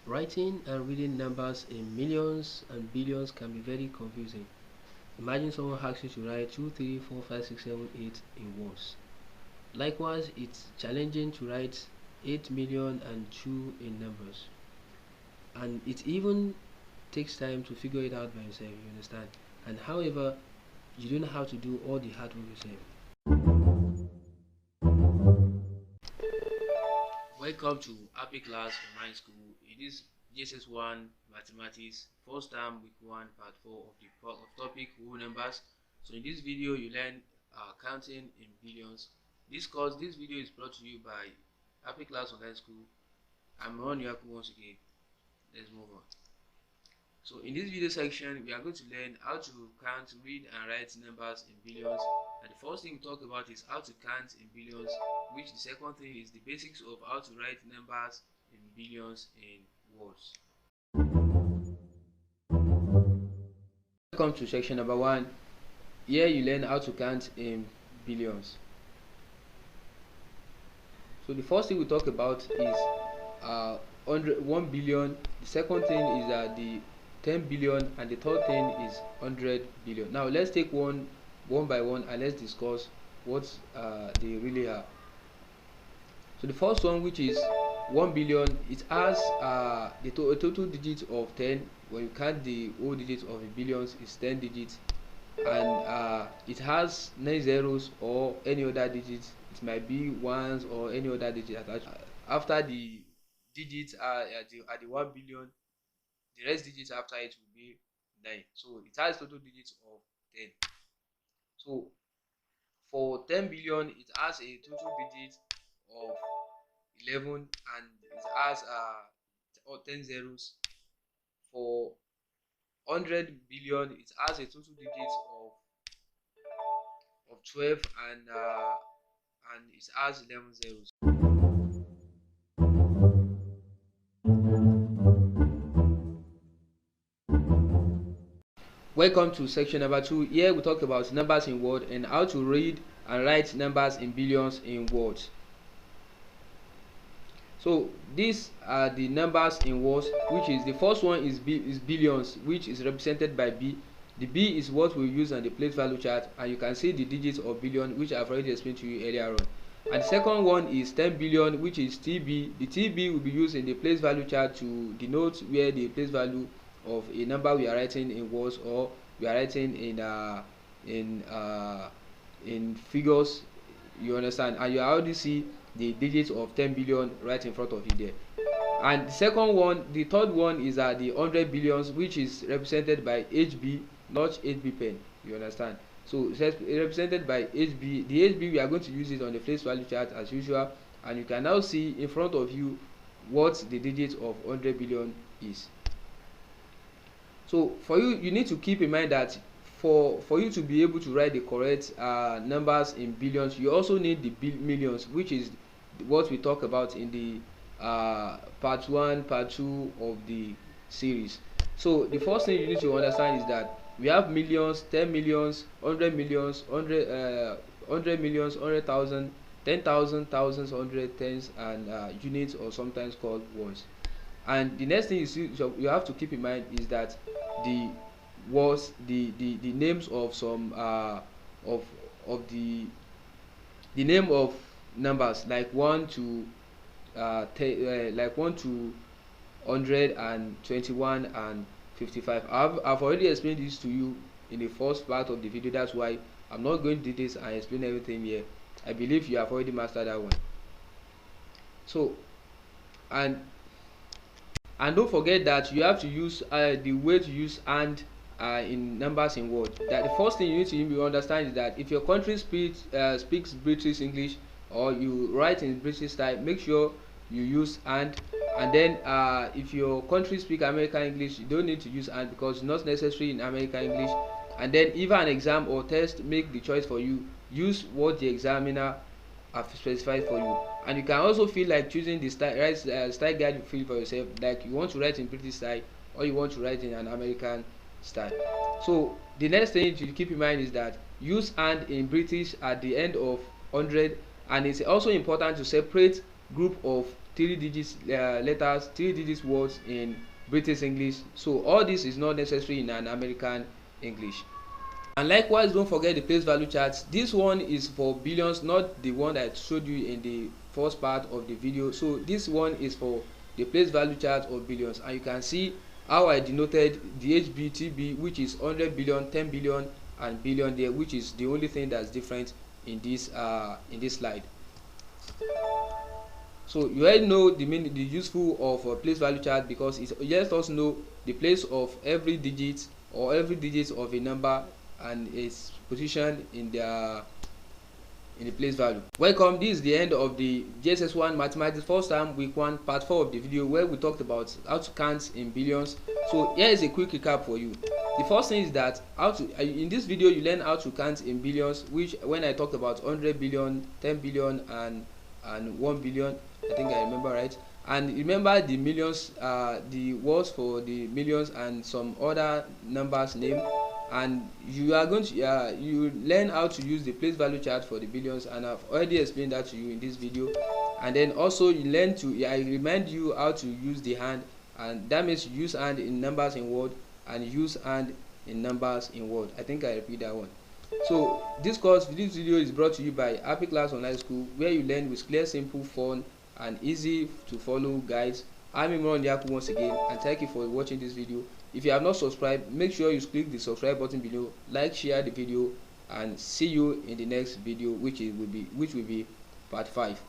Writing and reading numbers in millions and billions can be very confusing. Imagine someone asks you to write 2, 3, 4, 5, 6, 7, 8 in words. Likewise, it's challenging to write 8 million and 2 in numbers. And it even takes time to figure it out by yourself, you understand? And however, you don't have to do all the hard work yourself. Welcome to Happy Class Online School. It is JSS1 Mathematics, first term week 1 part 4 of the topic whole numbers. So in this video you learn counting in billions. This video is brought to you by Happy Class Online School. I'm Ron Yaku once again. Let's move on. So in this video section we are going to learn how to count, read and write numbers in billions. And the first thing we talk about is how to count in billions, which the second thing is the basics of how to write numbers in billions in words. Welcome to section number 1. Here you learn how to count in billions. So the first thing we talk about is 1 billion. The second thing is the 10 billion, and the third thing is 100 billion. Now let's take one by one and let's discuss what they really are. So the first one, which is 1 billion, it has the total digits of 10. When you count the whole digits of a billions, it's 10 digits, and it has 9 zeros or any other digits. It might be ones or any other digit attached. After the digits are at the 1 billion, the rest digits after it will be 9. So it has total digits of 10. So for 10 billion, it has a total digit of 11, and it has 10 zeros. For 100 billion, it has a total digit of 12, and it has 11 zeros. Welcome to section number 2. Here we talk about numbers in words and how to read and write numbers in billions in words. So these are the numbers in words, which is the first one is billions, which is represented by B. The B is what we use on the place value chart, and you can see the digits of billion, which I've already explained to you earlier on. And the second one is 10 billion, which is TB. The TB will be used in the place value chart to denote where the place value of a number we are writing in words, or we are writing in figures, you understand. And you already see the digits of 10 billion right in front of you there. And the third one is the 100 billions, which is represented by HB, not HB pen, you understand. So it's represented by HB. The HB, we are going to use it on the face value chart as usual, and you can now see in front of you what the digit of 100 billion is. So for you need to keep in mind that for you to be able to write the correct numbers in billions, you also need the millions, which is what we talk about in the part 1, part 2 of the series. So the first thing you need to understand is that we have millions, 10 millions, 100 millions, 100 millions, 100,000, 10,000, thousands, hundred, tens, and units, or sometimes called ones. And the next thing you have to keep in mind is that the names of some of the name of numbers, like 1 to 100 and 21 and 55. I've already explained this to you in the first part of the video. That's why I'm not going to do this and explain everything here. I believe you have already mastered that one. So and don't forget that you have to use the way to use and in numbers in words. That the first thing you need to understand is that if your country speaks British English, or you write in British style, make sure you use and then if your country speak American English, you don't need to use and, because it's not necessary in American English. And then even an exam or test, make the choice for you. Use what the examiner have specified for you. And you can also feel like choosing the style guide you feel for yourself, like you want to write in British style or you want to write in an American style. So the next thing to keep in mind is that use and in British at the end of 100, and it's also important to separate group of three digits letters, three digits words in British English. So all this is not necessary in an American English. And likewise, don't forget the place value charts. This one is for billions, not the one that I showed you in the first part of the video. So this one is for the place value chart of billions, and you can see how I denoted the HBTB, which is 100 billion, 10 billion and billion there, which is the only thing that's different in this slide. So you already know the useful of place value chart, because it lets us know the place of every digit or every digit of a number and its position in the place value. Welcome, this is the end of the JSS1 Mathematics first time week 1 part 4 of the video, where we talked about how to count in billions. So here is a quick recap for you. The first thing is that in this video you learn how to count in billions, which when I talked about 100 billion, 10 billion and 1 billion, I think I remember right. And remember the millions, the words for the millions and some other numbers name. And you are going to you learn how to use the place value chart for the billions, and I've already explained that to you in this video. And then also you learn to I remind you how to use the hand, and that means you use hand in numbers in word and use hand in numbers in word. I think I repeat that one. So this video is brought to you by Happy Class Online School, where you learn with clear, simple, fun and easy to follow guides. I'm Imran Yaku once again, and thank you for watching this video. If you have not subscribed, make sure you click the subscribe button below, like, share the video, and see you in the next video, which will be part 5.